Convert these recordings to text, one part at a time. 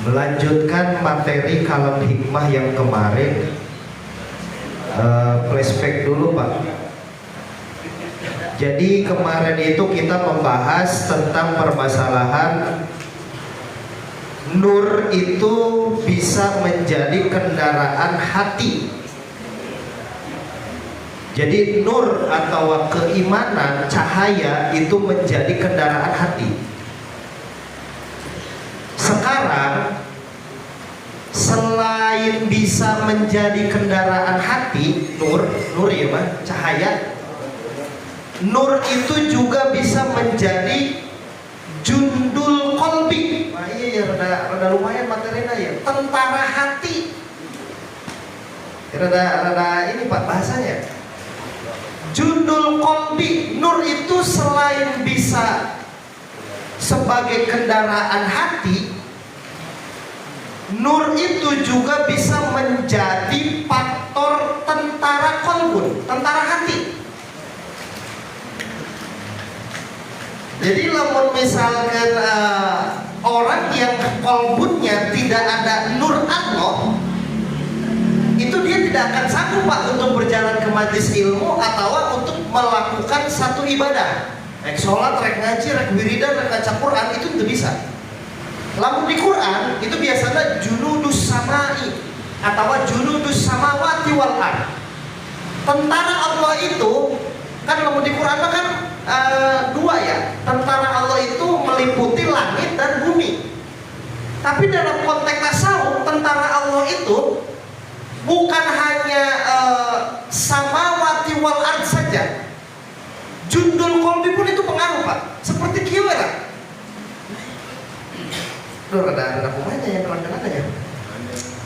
Melanjutkan materi kalam hikmah yang kemarin. Flashback dulu Pak. Jadi kemarin itu kita membahas tentang permasalahan nur itu bisa menjadi kendaraan hati. Jadi nur atau keimanan, cahaya itu menjadi kendaraan hati. Sekarang selain bisa menjadi kendaraan hati, nur ya Pak, cahaya, nur itu juga bisa menjadi jundul kolbi. Nah, iya ya, rada lumayan materinya ya, tentara hati. Rada ini Pak bahasanya. Jundul kolbi, nur itu selain bisa sebagai kendaraan hati, nur itu juga bisa menjadi faktor tentara kolbun, tentara hati. Jadi lamun misalkan orang yang kolbunnya tidak ada nur Allah, itu dia tidak akan sanggup Pak untuk berjalan ke majelis ilmu atau untuk melakukan satu ibadah. Rek sholat, rek ngaji, rek wiridan, rek baca Quran, itu tidak bisa. Lamun di Quran itu biasanya junudus samai atau junudus samawati wal ard. Tentara Allah itu kan lamun di Quran kan dua ya. Tentara Allah itu meliputi langit dan bumi. Tapi dalam konteks tasawuf, tentara Allah itu bukan hanya samawati wal ard saja. Jundul kolbi pun itu pengaruh Pak. Seperti kiwara. Duh, ada pemainnya yang terang-terang ya.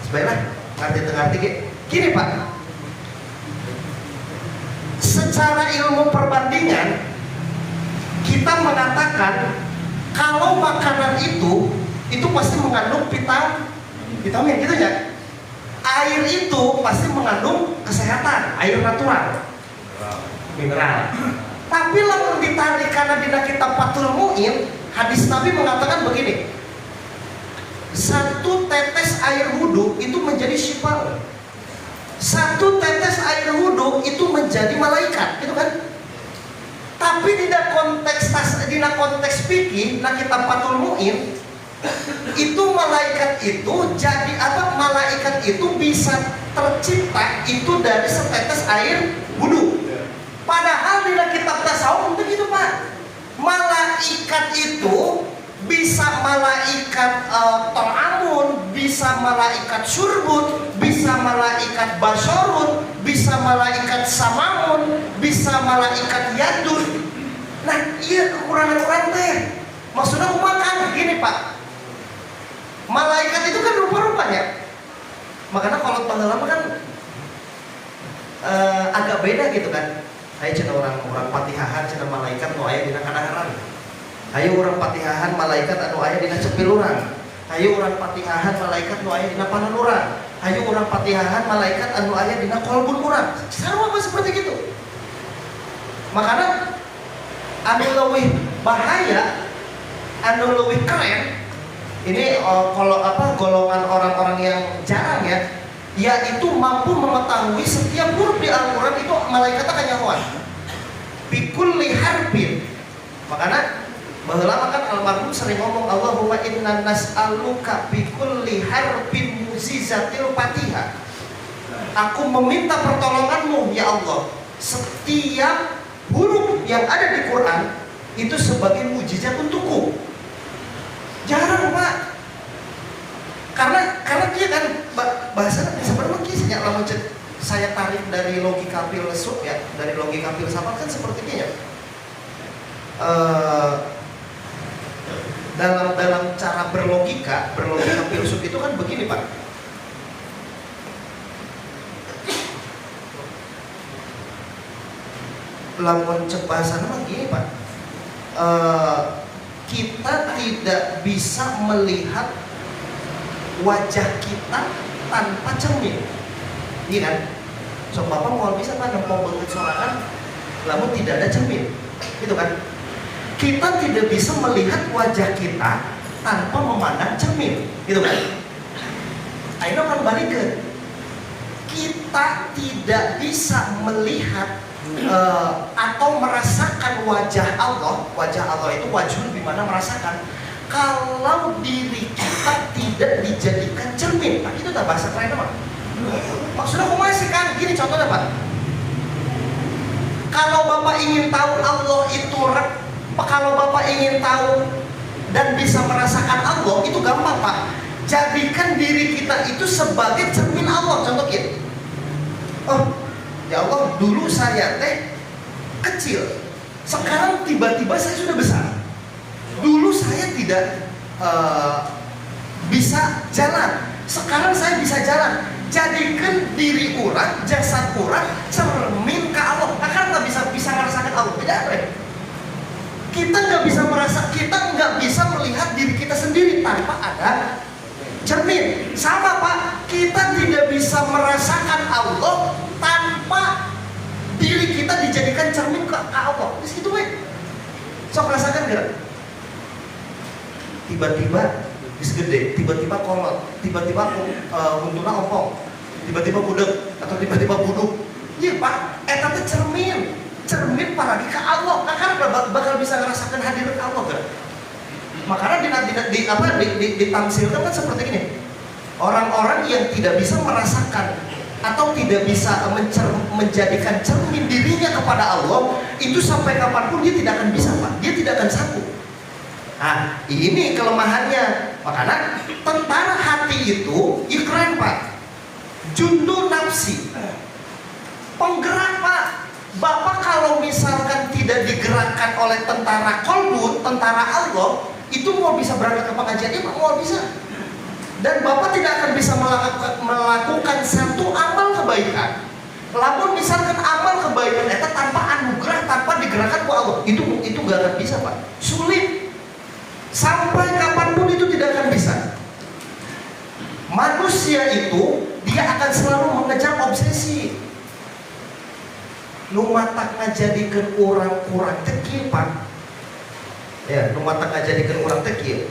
Sebaiknya ngerti gini Pak. Secara ilmu perbandingan kita mengatakan kalau makanan itu pasti mengandung vitamin gitu ya. Air itu pasti mengandung kesehatan, air natural, mineral. Tapi lalu ditarik karena dina kita Fathul Mu'in, hadis Nabi mengatakan begini, satu tetes air wudhu itu menjadi syifa. Satu tetes air wudhu itu menjadi malaikat, gitu kan? Tapi dina konteks fikih, nah kita Fathul Mu'in, itu malaikat itu jadi apa? Malaikat itu bisa tercipta itu dari setetes air wudhu. Padahal di kitab tasawuf begitu Pak. Malaikat itu bisa malaikat to'amun, bisa malaikat syurbun, bisa malaikat basyarun, bisa malaikat samaun, bisa malaikat yadun. Nah iya kekurangan orang teh. Maksudnya makan gini Pak. Malaikat itu kan rupa-rupanya. Makanya kalau pengalaman kan agak beda gitu kan. Ayo cina orang patihahan cina malaikat nu aya dina kadaharan. Ayo orang patihahan malaikat anu aya dina cepil urang. Ayo orang patihahan malaikat nu aya dina panon urang. Ayo orang patihahan malaikat anu aya dina kolbun urang. Sarua apa seperti gitu. Makanya anu leuwih bahaya, anu leuwih keren. Ini kalau apa golongan orang-orang yang jarang ya, yaitu mampu mengetahui setiap huruf di Al-Quran itu malaikatnya kanyahoan bikulli harfin. Makanya baheula kan almarhum sering ngomong Allahumma inna nas'aluka bikulli harfin muzizatil Fatihah. Aku meminta pertolonganmu ya Allah, setiap huruf yang ada di Quran itu sebagai mujizat untukku. Jarang Pak. Karena dia kan bahasa sebenarnya kisahnya lamun saya tarik dari logika filsuf ya, dari logika filsafat kan seperti ini ya. Dalam cara berlogika filsuf itu kan begini Pak. Lamun bahasanya mah gini Pak. Kita tidak bisa melihat wajah kita tanpa cermin, iya kan? So bapak mau bisa kan mau banget sorangan, namun tidak ada cermin, gitu kan? Kita tidak bisa melihat wajah kita tanpa memandang cermin, gitu kan? Akhirnya orang balik ke kita tidak bisa melihat atau merasakan wajah Allah. Wajah Allah itu wajhun dimana merasakan, kalau diri kita tidak dijadikan cermin. Nah, itu tak bahasa keren apa? Maksudnya aku masih kan gini contohnya Pak. Kalau Bapak ingin tahu Allah itu, kalau Bapak ingin tahu dan bisa merasakan Allah, itu gampang Pak. Jadikan diri kita itu sebagai cermin Allah. Contohnya, oh ya Allah, dulu saya teh kecil, sekarang tiba-tiba saya sudah besar. Dulu saya tidak bisa jalan, sekarang saya bisa jalan. Jadikan diri orang, jasad orang cermin ke Allah. Karena nggak bisa merasakan Allah, tidak ada. Kita nggak bisa merasa, kita nggak bisa melihat diri kita sendiri tanpa ada cermin. Sama Pak, kita tidak bisa merasakan Allah tanpa diri kita dijadikan cermin ke Allah. Di situ sok rasakan nggak? Tiba-tiba gede, tiba-tiba kolot, tiba-tiba untuna ompong, tiba-tiba budek atau tiba-tiba buduk. Iya Pak, eta teh cermin paragi ke Allah. Karena bakal bisa ngerasakan hadirat Allah kan. Makanya ditamsilkan kan seperti ini. Orang-orang yang tidak bisa merasakan atau tidak bisa menjadikan cermin dirinya kepada Allah, itu sampai kapanpun dia tidak akan bisa Pak. Dia tidak akan sanggup. Nah, ini kelemahannya. Makanya tentara hati itu keren Pak. Jundu nafsi, penggerak Pak. Bapak kalau misalkan tidak digerakkan oleh tentara kolbu, tentara Allah, itu mau bisa berangkat ke pengajian ini mau bisa. Dan Bapak tidak akan bisa melakukan satu amal kebaikan. Lamun misalkan amal kebaikan itu tanpa anugerah, tanpa digerakkan ke Allah, itu gak akan bisa Pak. Sulit. Sampai kapanpun itu tidak akan bisa. Manusia itu dia akan selalu mengejar obsesi. Lumatak ngajadikeun orang kurang tekil Pak. Ya, lumatak ngajadikeun orang tekil.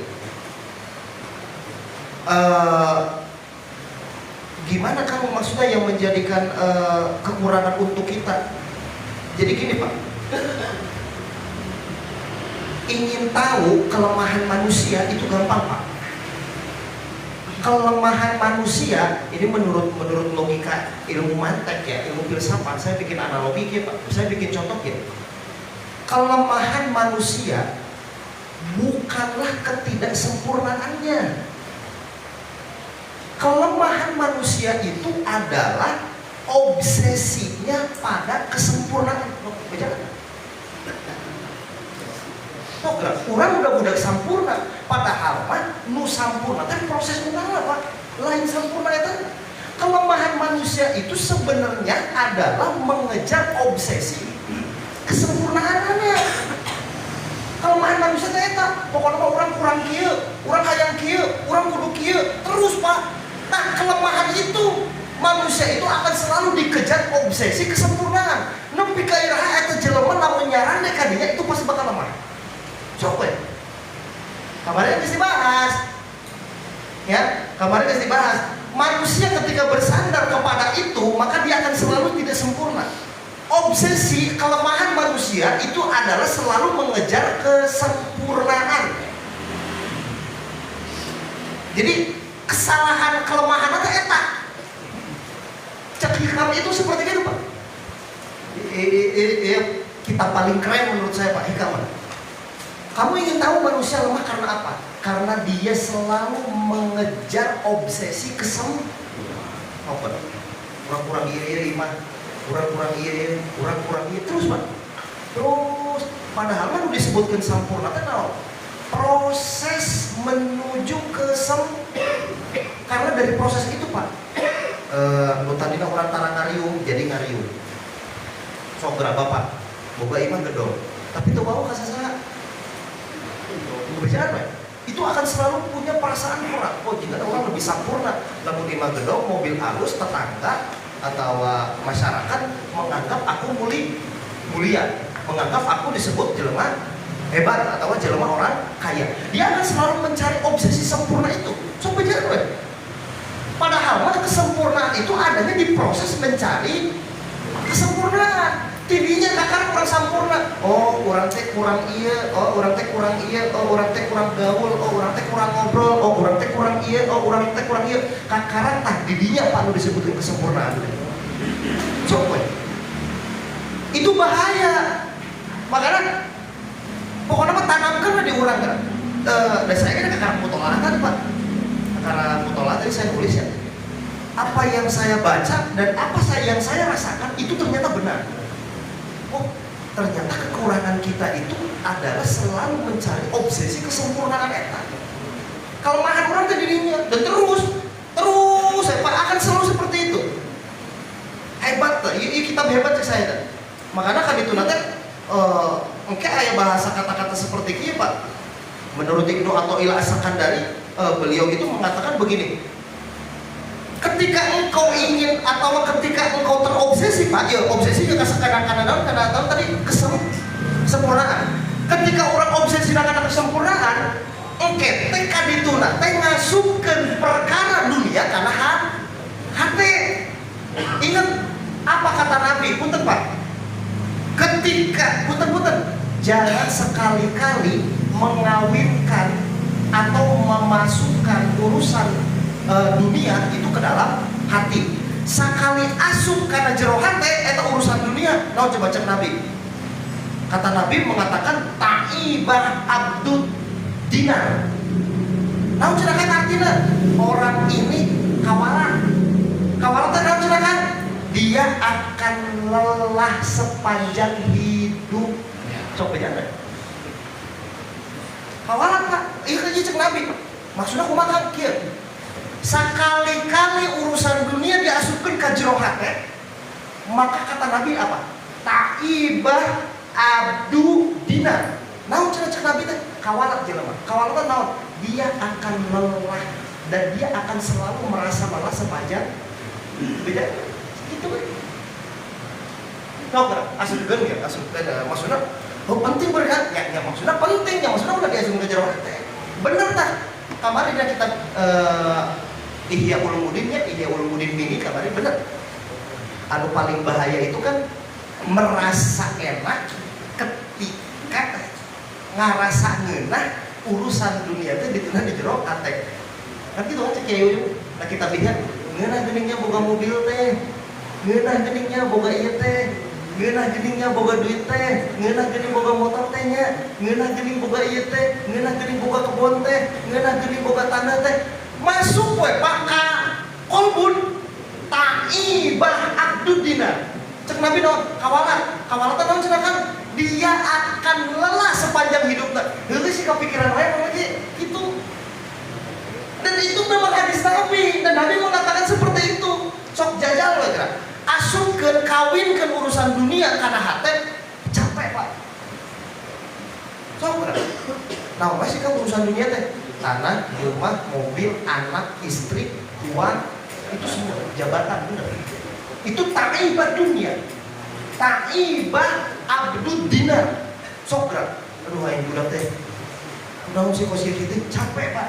Gimana kamu maksudnya yang menjadikan kekurangan untuk kita? Jadi gini Pak, ingin tahu kelemahan manusia itu gampang Pak. Kelemahan manusia ini menurut logika ilmu mantek ya, ilmu filsafat, saya bikin analogi ya Pak, saya bikin contoh ya. Kelemahan manusia bukanlah ketidaksempurnaannya. Kelemahan manusia itu adalah obsesinya pada kesempurnaan. Orang udah budak sampurna, padahal mah nu sampurna kan proses unggah Pak, lain sampurna itu. Kelemahan manusia itu sebenarnya adalah mengejar obsesi kesempurnaannya. Kelemahan manusia itu pokoknya orang kurang kieu, orang hayang kieu, orang kudu kieu, terus Pak. Nah, kelemahan itu manusia itu akan selalu dikejar obsesi kesempurnaan. Nepi ka iraha eta jelema lamun nyaran dek kadinya itu pasti bakal lemah. Coba kemarin bisa dibahas ya, kemarin bisa dibahas manusia ketika bersandar kepada itu maka dia akan selalu tidak sempurna. Obsesi kelemahan manusia itu adalah selalu mengejar kesempurnaan. Jadi kesalahan kelemahan itu eta cek hikam itu seperti itu Pak. Kita paling keren menurut saya Pak hikam. Kamu ingin tahu manusia lemah karena apa? Karena dia selalu mengejar obsesi kesempurnaan. Kurang-kurang iri mah, kurang-kurang iri terus Pak. Terus padahal kan udah disebutkan sempurna kan proses menuju ke karena dari proses itu Pak. Tadina orang tara ngariung jadi ngariung. Sok berapa Pak? Boga imah gedong. Tapi itu bawa kasasa. Berjalan, itu akan selalu punya perasaan kurang. Oh, jika orang lebih sempurna, namun di Magedong, mobil halus, tetangga atau masyarakat menganggap aku mulia, menganggap aku disebut jelema hebat atau jelema orang kaya, dia akan selalu mencari obsesi sempurna itu. So bejar gue. Padahal mah kesempurnaan itu adanya di proses mencari kesempurnaan. Tidinya kakak kurang sempurna. Oh, orang teh kurang iya. Oh, orang teh kurang iya. Oh, orang teh kurang gaul. Oh, orang teh kurang ngobrol. Oh, orang teh kurang iya. Oh, orang teh kurang iya. Kakaran tah didinya apa nu disebutkan kesempurnaan. Coba. Itu bahaya. Makanya pokoknya mah tanamkan di orang kan. Dan saya kan kakak mutolah tadi Pak. Karena mutolah tadi saya tulis ya. Apa yang saya baca dan apa yang saya rasakan itu ternyata benar. Oh, ternyata kekurangan kita itu adalah selalu mencari obsesi kesempurnaan eta. Kalau makan orang tadi dirinya dan terus Pak akan selalu seperti itu. Hebat, ini kitab hebat sih saya. Makanya kan itu nanti mungkin ada bahasa kata-kata seperti ini Pak. Menurut Ibnu Athaillah As-Sakandari, beliau itu mengatakan begini. Ketika engkau ingin atau ketika engkau terobsesi Pak, ya obsesinya kadang-kadang tadi kesempurnaan. Ketika orang obsesi dengan kesempurnaan, engke teh kadituna teh ngasupkeun perkara dunia karena hati. Ingat apa kata Nabi? Punten Pak. Ketika punten jangan sekali-kali mengawinkan atau memasukkan urusan dunia itu ke dalam hati. Sakali asup karena jero hati eta urusan dunia. Nah coba cek Nabi. Kata Nabi mengatakan ta'ibah abdud dinar. Nah cerakan artinya orang ini kawalan. Kawalan itu nah cerakan dia akan lelah sepanjang hidup. Coba jangan. Kawalan Pak. Iya cek Nabi. Maksudnya aku makan kieu. Sakali-kali urusan dunia diasupkan ke jero hate, maka kata Nabi apa? Ta'ibah abdu dinar. Naon cenah cek Nabi teh? Kawalat jelema. Kawalat naon? Dia akan lelah dan dia akan selalu merasa lelah sepanjang beda. Gitu kan? Tahu enggak? Asupkeun ya, asupkeun maksudnya oh penting berkat ya maksudnya penting ya maksudnya udah diasupkeun ke jero hate. Bener tah? Kemarin kita Ihya Ulumuddin mini kabarnya bener. Anu paling bahaya itu kan merasa enak ketika ngarasa ngeunah urusan dunia itu dituna di jero hate. Kan gitu aja kayak nah kita lihat ngeunah geningnya boga mobil teh, ngeunah geningnya boga ieu teh, ngeunah geningnya boga duit teh, ngeunah gening boga motor teh nya, ngeunah gening boga ieu teh, ngeunah gening boga kebon teh, ngeunah gening boga tanah teh. Masuk we Pak ka kolbun ta'ibah abdud dinar. Cek Nabi naon? Kawalan naon cenah kan? Dia akan lelah sepanjang hidupnya. Heuleuh sih kepikiran wae lagi gitu. Dan itu memang hadis Nabi dan Nabi mengatakan seperti itu. Sok jajal we kira. Asupkeun kawinkeun urusan dunia kana hate capek Pak. Sok kira. Nah, masih kan urusan dunia teh tanah, rumah, mobil, anak, istri, uang, itu semua jabatan bener. Itu ta'ibah dunia, ta'ibah abdud dinar. Sokra, aduh aing budak teh, udah sih posisi kita capek Pak.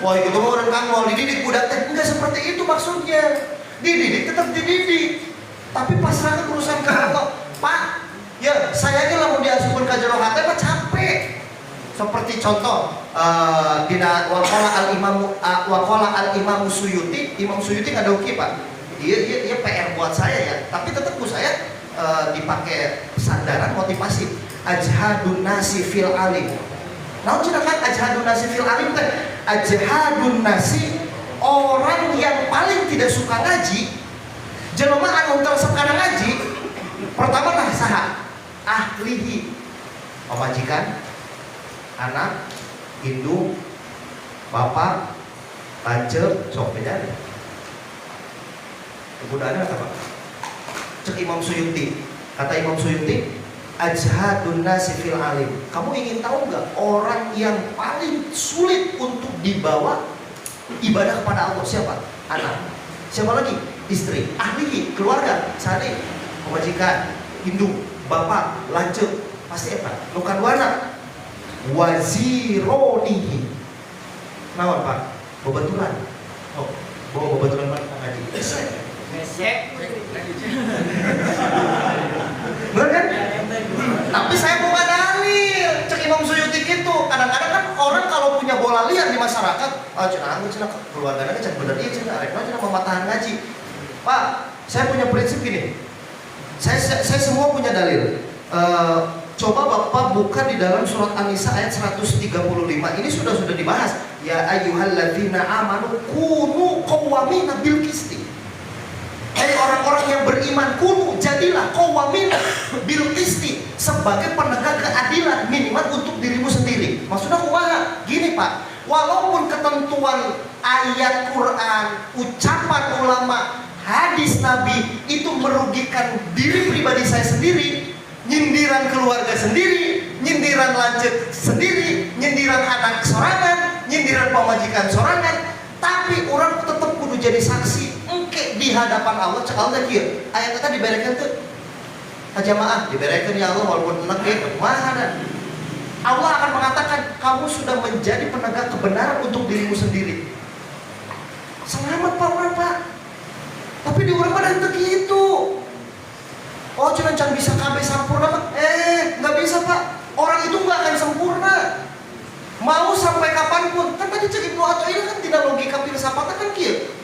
Wah itu mau orang kang mau dididik budak teh, enggak seperti itu maksudnya. Dididik tetap dididik, tapi pasrahkan urusan ke Allah. Pak, ya saya aja lah mau diasupkan ke jero hate Pak capek. Seperti contoh dina waqala al-Imam Suyuti, Imam Suyuti ngadoki Pak. Dia PR buat saya ya, tapi tetap buat saya dipakai sandaran motivasi. Ajhadun nasi fil alim. Nah, cenah kan ajhadun nasi fil alim teh. Ajhadun nasi orang yang paling tidak suka ngaji. Jelema anu teu sakana ngaji, pertama nah saha? Ahlihi. Pamajikan, anak, indung, bapak, lancer, sok beda deh. Kemudahan apa Pak? Cek Imam Suyuti. Kata Imam Suyuti, ajhadun nasi fil alim. Kamu ingin tahu nggak orang yang paling sulit untuk dibawa ibadah kepada Allah siapa? Anak. Siapa lagi? Istri. Ahli, keluarga, sadi, pemajikan, indung, bapak, lancer, pasti apa? Lukan wana. wazironihi. Naon Pak? Bebaturan. Oh, bawa bebaturan Pak ngaji. Mesek. Bener kan? Tapi saya bukan dalil. Cek Imam Suyuti gitu. Kadang-kadang kan orang kalau punya bola liar di masyarakat, cenah anggur cenah keluarganya cek bener ieu cenah arek cenah mematahan ngaji. Pak, saya punya prinsip gini. Saya semua punya dalil. Coba Bapak buka di dalam surat An-Nisa ayat 135. Ini sudah dibahas. Ya ayyuhalladzina amanu kunu qawwamina bil qisti. Hai orang-orang yang beriman, kunu jadilah qawwamina bil qisti, sebagai penegak keadilan minimal untuk dirimu sendiri. Maksudnya kumaha? Gini Pak, walaupun ketentuan ayat Quran, ucapan ulama, hadis Nabi itu merugikan diri pribadi saya sendiri, nyindiran keluarga sendiri, nyindiran lanjut sendiri, nyindiran anak sorangan, nyindiran pemajikan sorangan, tapi orang tetap kudu jadi saksi engke di hadapan Allah. Cek Allah kieu ayat eta diberekeun teu jamaah, diberekeun ya Allah walaupun enak ge kumaha. Allah akan mengatakan kamu sudah menjadi penegak kebenaran untuk dirimu sendiri. Selamat Pak orang Pak. Tapi di urang mah teu kitu. Oh cuma can bisa KB sempurna Pak. Nggak bisa Pak. Orang itu nggak akan sempurna. Mau sampai kapanpun. Kan tadi cek Ibnu Athaillah kan tidak logika filsafatnya kan kieu.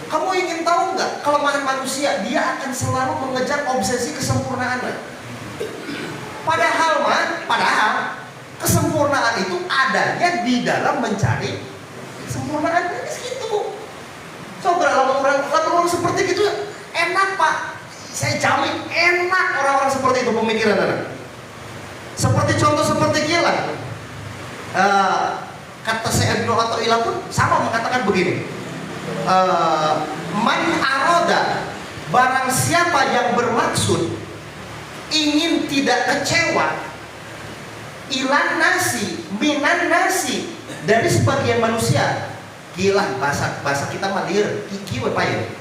Kamu ingin tahu nggak kelemahan manusia? Dia akan selalu mengejar obsesi kesempurnaannya. Padahal kesempurnaan itu adanya di dalam mencari kesempurnaan. Gitu. Coba orang seperti itu enak Pak. Saya jamin enak orang-orang seperti itu pemikiran anak. Seperti contoh seperti gila. Kata Ibnu Athaillah pun sama mengatakan begini. Man aroda, barang siapa yang bermaksud ingin tidak kecewa, ilan nasi, minan nasi, dari sebagian manusia. Gila bahasa kita malir, kiki we paye.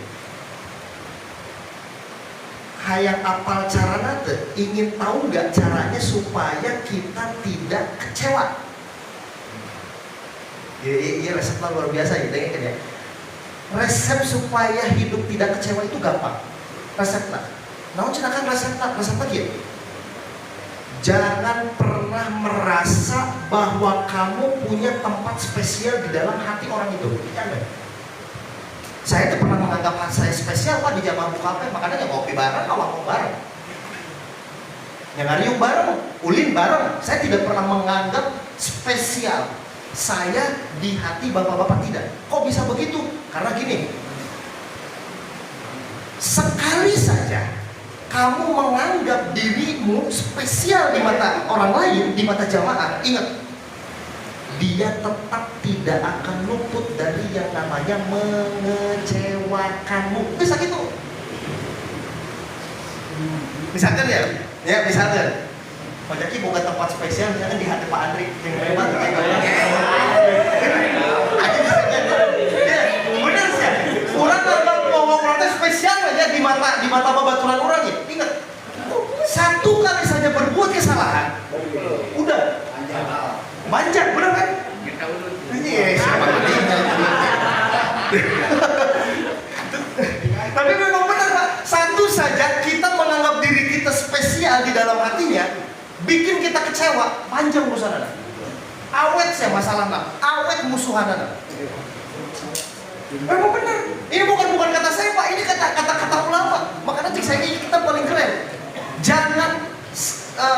Hayang apal carana teh, ingin tahu nggak caranya supaya kita tidak kecewa. Ini resepnya luar biasa ya. Resep supaya hidup tidak kecewa itu gampang. Resepnya. Nah, cenakan resepnya gitu. Jangan pernah merasa bahwa kamu punya tempat spesial di dalam hati orang itu. Jangan. Saya tuh pernah menganggap saya spesial Pak di jamaah bukape, makanya ngopi bareng, awak bareng. Yang ngariung bareng, ulin bareng. Saya tidak pernah menganggap spesial saya di hati bapak-bapak, tidak. Kok bisa begitu? Karena gini, sekali saja kamu menganggap dirimu spesial di mata orang lain, di mata jamaah, ingat, dia tetap tidak akan luput dari yang namanya mengecewakanmu. Bisa gitu. Misalkan ya misalkan Pak Jaki bukan tempat spesial, misalkan di hati Pak Andri yang hebat, bener sih. Orang kalau protes spesial aja di mata babaturan orang ya. Ingat, satu kali saja berbuat kesalahan, udah manjat, bener kan? Ini sama. Tapi memang benar Pak, satu saja kita menganggap diri kita spesial di dalam hatinya, bikin kita kecewa, panjang urusan Anda. Awet sih masalah Anda, awet musuhan Anda. Memang benar. Ini bukan kata saya Pak, ini kata ulama. Makanya cik saya ini kita paling keren. Jangan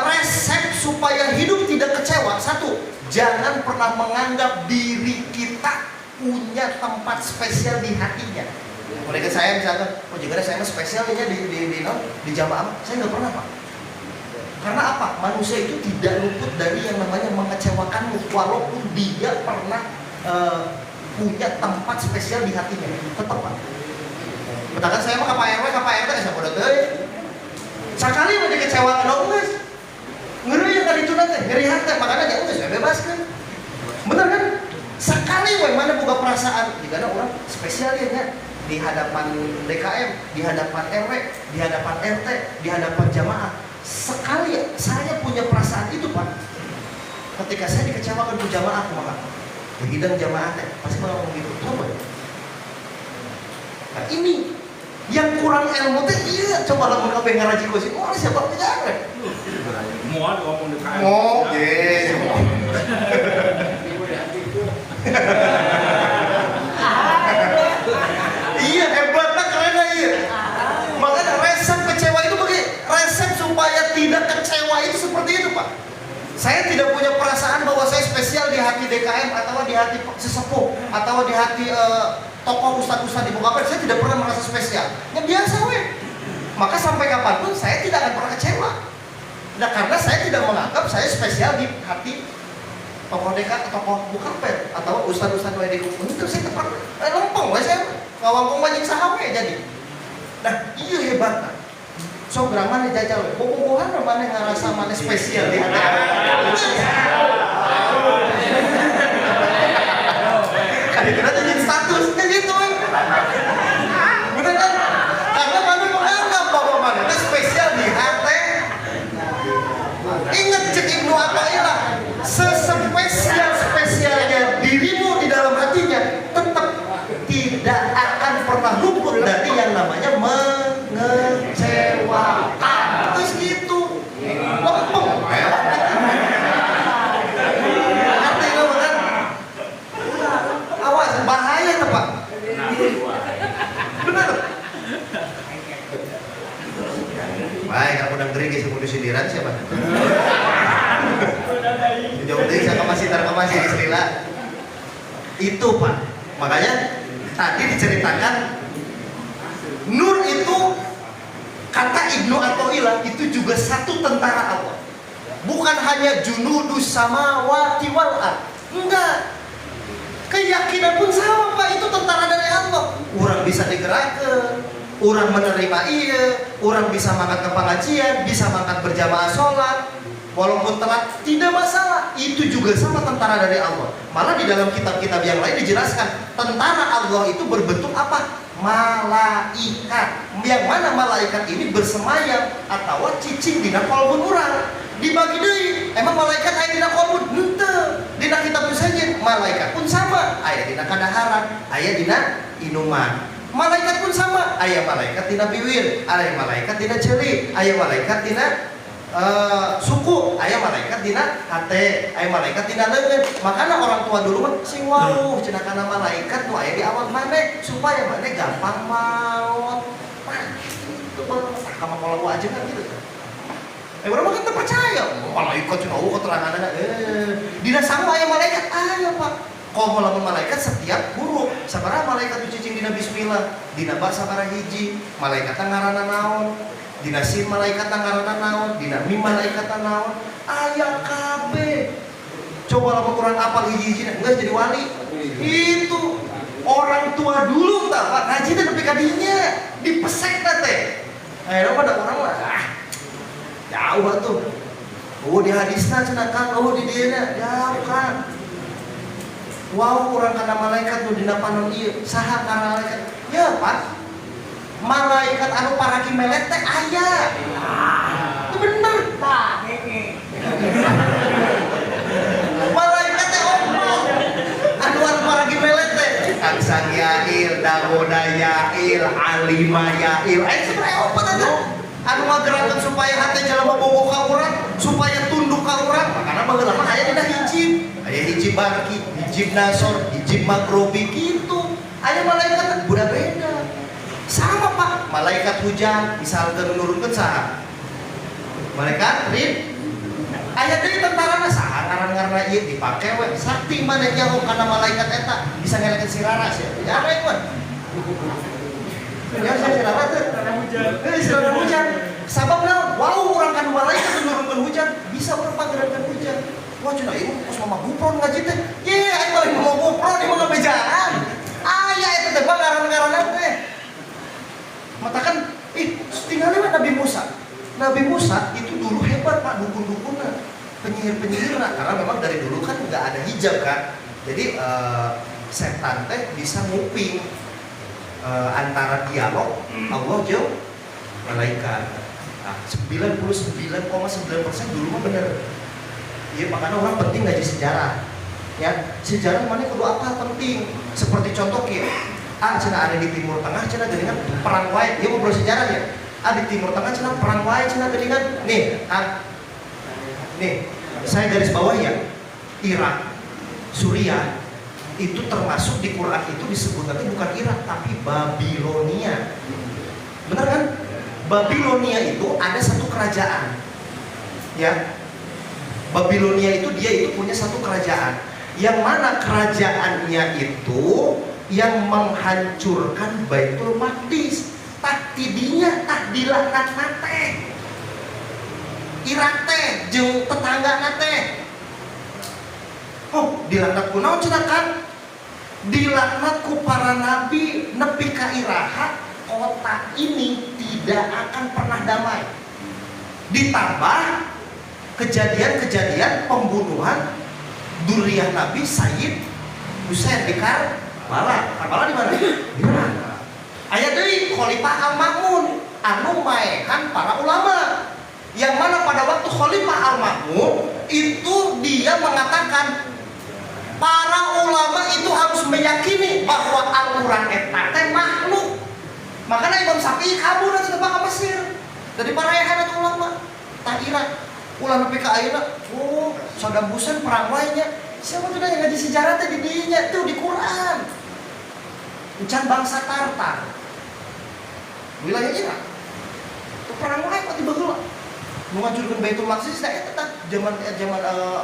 resep supaya hidup tidak kecewa. Satu, jangan pernah menganggap diri kita punya tempat spesial di hatinya. Mereka saya misalkan, oh jika saya spesial ya di jamaah, saya nggak pernah Pak. Karena apa? Manusia itu tidak luput dari yang namanya mengecewakanmu, walaupun dia pernah punya tempat spesial di hatinya. Tetap Pak. Misalkan saya mah KPRW saya bodoh teh. Sekali mau dikecewakan dong guys. Ngeri yang tadi tunat teh, ngeri hati, makanya ya udah saya bebaskan. Bener kan? Sekali mana buka perasaan, jika ada orang spesial ya di hadapan DKM, di hadapan RW, di hadapan RT, di hadapan jamaah. Sekali saya punya perasaan itu Pak, ketika saya dikecewakan ku jamaah maka hidang jamaah pasti bakal ngomong gitu. Coba. Nah ini yang kurang ilmu teh iya coba lamun kabeh ngaraji ku sih. Oh siapa penjaga? Mau ngomong di KM. Oke. Iya hebatnya keren iya. Makanya resep kecewa itu bagi resep supaya tidak kecewa itu seperti itu Pak. Saya tidak punya perasaan bahwa saya spesial di hati DKM atau di hati sesepuh atau di hati tokoh ustadz-ustadz di Bukapet. Saya tidak pernah merasa spesial. Ya biasa weh. Maka sampai kapanpun saya tidak akan pernah kecewa. Nah karena saya tidak menganggap saya spesial di hati tokoh DKM, tokoh Bukapet atau ustadz-ustadz di Bukapet. Itu saya tepat lempeng weh saya. Ngawangkung wajib sahawe jadi. Nah iya hebatnya. So graman dijajal, bobogohan mana ngerasa mana spesial di hati. Kali itu aja jadi statusnya gitu kan. Bener kan? Karena mana menganggap bahwa mana itu spesial di hati. Ingat cek Ibnu Athaillah, sespesial-spesialnya dirimu di dalam hatinya tetap tidak akan pernah luput dari yang namanya mengecewakan. Terus gitu lempeng artinya kan awas bahaya tepat benar baik aku udah ngeri kisah kudu sindiran siapa jauh deh saya kemasih di Selila itu Pak. Makanya tadi diceritakan Nur itu kata Ibnu Athaillah itu juga satu tentara Allah. Bukan hanya junudus samawati wal ard. Enggak. Keyakinan pun sama Pak, itu tentara dari Allah. Orang bisa digerakkan, orang menerima iya, orang bisa mangkat ke pengajian, bisa mangkat berjamaah sholat. Walaupun telat, tidak masalah. Itu juga sama tentara dari Allah. Malah di dalam kitab-kitab yang lain dijelaskan, tentara Allah itu berbentuk apa? Malaikat. Yang mana malaikat ini bersemayam atau cicing dina qalbun urang. Dibagi deui, emang malaikat aya dina qalbun? Henteu. Dina kitab saja malaikat pun sama, aya dina kadaharan, aya dina inuman. Malaikat pun sama, aya malaikat dina biwir, aya malaikat dina ceuli, aya malaikat dina suku, aya malaikat dina hate, aya malaikat dina leungeun. Makanya orang tua dulu mah sing wauh cenah kana malaikat nu aya di awak maneh supaya maneh gampang maot. Nah, itu baru sama kalau aja kan gitu. Orang mah kan percaya, malaikat cenah keteranganna dina sangu aya malaikat aya Pak. Komo lamun malaikat setiap huruf, sabaraha malaikat nu cicing dina bismillah, dina ba sabaraha hiji, malaikat ngaranna naon? Dina sin malaikat ngaranna naon, dina mim malaikat naon, aya kabeh. Coba lamun urang apal hiji-hiji geus jadi wali. Itu orang tua dulu tah Pak, ngaji teh nepi ka dinya, dipesekna teh. Ayeuna mah da urang mah jauh atuh. Oh di hadisna cenah Kang, oh di dieu jauh Kang. Wow urang kana malaikat nu dina panon ieu, saha kana malaikat? Ya Pak. Malaikat anu paragi melet teh aya. Itu bener. Tah, malaikat teh omong. Anu paragi melet teh Kang Sang Yail, Dagoda Yail, Alima Yail. Aya sabaraha opat ada. Anu ngagerakeun supaya hate jalema bogo ka urang, supaya tunduk ka urang. Makana baheula mah aya dina hijib. Aya hijib barki, hijib nasor, hijib makrobi gitu. Aya malaikat budak beda. Sama Pak, malaikat hujan misalkan menurunkan saha? Malaikat rid. Aya deui tentarana saha ngaran-ngaranna ieu dipake we sakti maneh jauh kana malaikat eta bisa ngelekeun si Raras ya. Ya rek we. Ya saya sirarat teh. Sirana hujan. Sabab naon? Wow urang kana malaikat menurunkan hujan, bisa urang pagerakan hujan. Wah cenah ieu pos mama gupron ngaji teh. Ye aing balik mau gupron ieu mah ngabejaan. Aya eta teh ngaran-ngaranna teh. Matakan, tinggalin Nabi Musa. Nabi Musa itu dulu hebat Pak, dukun-dukunnya, penyihir-penyihirnya. Karena memang dari dulu kan nggak ada hijab kan. Jadi setan teh bisa nguping antara dialog Allah jeung malaikat. Nah, 99,9% dulu mah bener. Iya, makanya orang penting ngaji sejarah. Ya, sejarah mana kudu apa penting. Seperti contoh kieu. Cenah ada di Timur Tengah, cenah geuningan perang wae. Dia ngobrol sejarah ya. Di Timur Tengah cenah perang wae, cenah geuningan. Nih, nih, saya garis bawah ya. Irak, Suriah itu termasuk di Quran itu disebutnya bukan Irak tapi Babilonia. Benar kan? Babilonia itu ada satu kerajaan. Ya. Babilonia itu dia itu punya satu kerajaan. Yang mana kerajaannya itu yang menghancurkan Baitul Maqdis. Tah tidinya tah dilaknat nate. Irak teh jeung tetangga teh. Oh, dilaknat ku naon cenah kan? Dilaknat ku para nabi nepi ka Iraha, kota ini tidak akan pernah damai. Ditambah kejadian-kejadian pembunuhan Duriyah Nabi Sayyid Husain di Karbala. Karbala di mana? Di mana? Aya deui Khalifah Al-Ma'mun anu maehan para ulama. Yang mana pada waktu Khalifah Al-Ma'mun itu dia mengatakan para ulama itu harus meyakini bahwa Al-Quran eta teh makhluk. Makanya Imam Syafi'i kabur dan tebak ke Mesir dari para ayahan ulama. Tah Irak ulah nepi ka ayeuna, oh, Saddam Hussein perang wae nya. Siapa tuh yang ngaji sejarah teh di dinya tuh di Quran. Encan bangsa Tartar. Wilayah Irak. Tuh perang wae pati baheula. Nu ngajurkeun Baitul Maqdis da eta zaman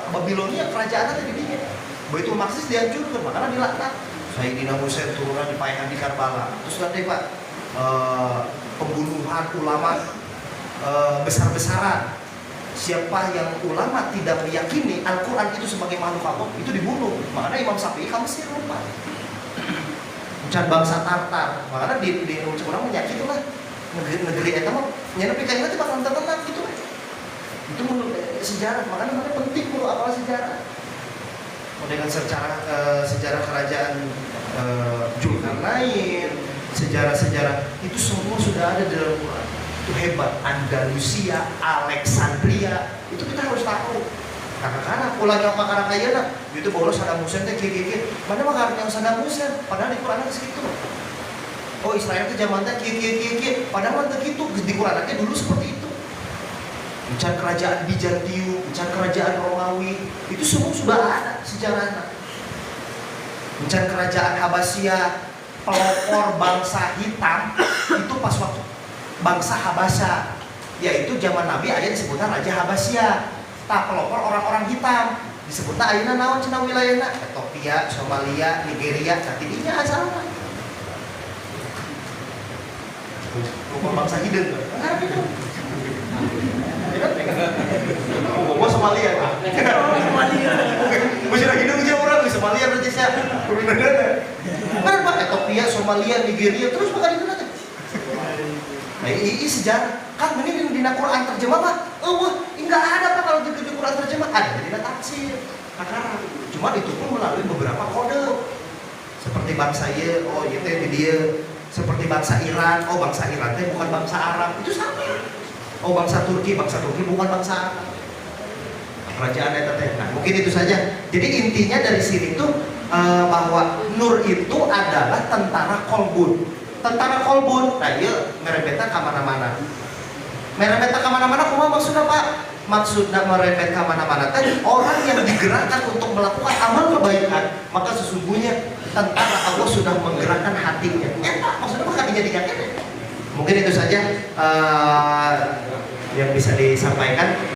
Babilonia kerajaan teh di dinya. Baitul Maqdis dihancurkeun, makanya dilaknat. Sayyidina Husain turunan dipaehan di Karbala. Terus nanti Pak pembunuhan ulama besar-besaran. Siapa yang ulama tidak meyakini Al-Quran itu sebagai makhluk Allah itu dibunuh. Makanya Imam Syafi'i kamu sih lupa. Bukan bangsa Tartar. Makanya di orang menyakiti lah negeri itu mah nyana pikiran itu bakal tenang gitu. Itu menurut sejarah. Makanya penting perlu apal sejarah. Dengan sejarah kerajaan Zulkarnain, sejarah-sejarah itu semua sudah ada di dalam Quran. Itu hebat. Andalusia, Alexandria, itu kita harus tahu. Karena ulangnya makanan kayana, itu bolos Saddam Hussein teh kieu. Mana makanan yang Saddam Hussein? Padahal di Quran teh segitu. Oh, Israel teh zaman teh kieu. Padahal teh kitu di Quran teh dulu seperti itu. Bicara kerajaan Bizantium, bicara kerajaan Romawi, itu semua sudah ada sejarahnya. Bicara kerajaan Habasyah, pelopor bangsa hitam itu pas waktu bangsa Habasya, yaitu zaman Nabi aya disebutnya Raja Habasyah. Tah pelopor orang-orang hitam disebutnya ayeuna naon cenah wilayahna? Ethiopia, Somalia, Nigeria, tadinya asalna. Pelopor bangsa hideung. Gua Somalia. Somalia. Masih hideung aja orang di Somalia berarti sia. Bener Pak, Ethiopia, Somalia, Nigeria terus bakal dikenal. Nah, ini sejarah. Kan ini di Quran terjemah Pak. Enggak ada Pak kalau di Quran terjemah. Ada di tafsir. Karena cuma itu pun melalui beberapa kode. Seperti bangsa ieu, oh ieu teh di dieu. Seperti bangsa Iran, oh bangsa Iran teh bukan bangsa Arab. Itu sama. Oh bangsa Turki bukan bangsa Arab. Kerajaan eta teh. Nah, mungkin itu saja. Jadi intinya dari sini tuh bahwa Nur itu adalah tentara kolbun. Tentara kolbun, nah iya merepeta kemana-mana. Merepeta kemana-mana, kumaha maksudnya Pak? Maksudnya merepet kemana-mana tadi orang yang digerakkan untuk melakukan amal kebaikan, maka sesungguhnya tentara Allah sudah menggerakkan hatinya. Maksudnya apa hatinya diyakinkan? Mungkin itu saja yang bisa disampaikan.